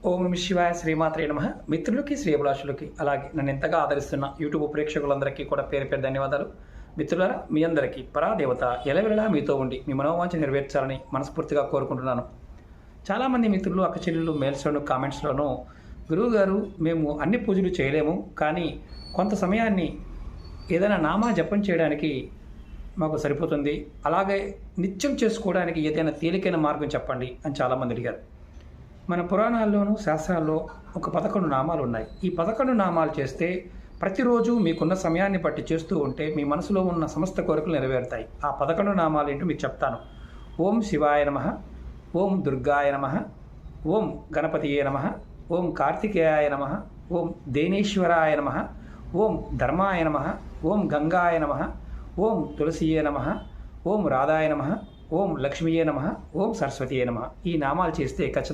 ఓం నమ శివాయ, శ్రీమాత్రే నమః. మిత్రులకి, శ్రేయభిలాషులకి, అలాగే నన్ను ఎంతగా ఆదరిస్తున్న యూట్యూబ్ ప్రేక్షకులందరికీ కూడా పేరు పేరు ధన్యవాదాలు. మిత్రులారా, మీ అందరికీ పరాదేవత ఎలవెలలా మీతో ఉండి మీ మనోవాంఛ నెరవేర్చాలని మనస్ఫూర్తిగా కోరుకుంటున్నాను. చాలామంది మిత్రులు, అక్క చెల్లెళ్ళు మెయిల్స్లోను, కామెంట్స్లోనూ, గురువుగారు మేము అన్ని పూజలు చేయలేము, కానీ కొంత సమయాన్ని ఏదైనా నామా జపం చేయడానికి మాకు సరిపోతుంది, అలాగే నిత్యం చేసుకోవడానికి ఏదైనా తేలికైన మార్గం చెప్పండి అని చాలామంది అడిగారు. మన పురాణాల్లోనూ శాస్త్రాల్లో ఒక 11 నామాలు ఉన్నాయి. ఈ 11 నామాలు చేస్తే ప్రతిరోజు మీకున్న సమయాన్ని బట్టి చేస్తూ ఉంటే మీ మనసులో ఉన్న సమస్త కోరికలు నెరవేరుతాయి. ఆ 11 నామాలు ఏంటో మీకు చెప్తాను. ఓం శివాయ నమః, ఓం దుర్గాయ నమః, ఓం గణపతియే నమః, ఓం కార్తికేయాయ నమః, ఓం దేనేశ్వరాయ నమః, ఓం ధర్మాయ నమః, ఓం గంగాయ నమః, ఓం తులసియే నమః, ఓం రాధాయ నమః, ఓం లక్ష్మీయే నమః, ఓం సరస్వతియే నమః. ఈ నామాలు చేస్తే ఖచ్చితంగా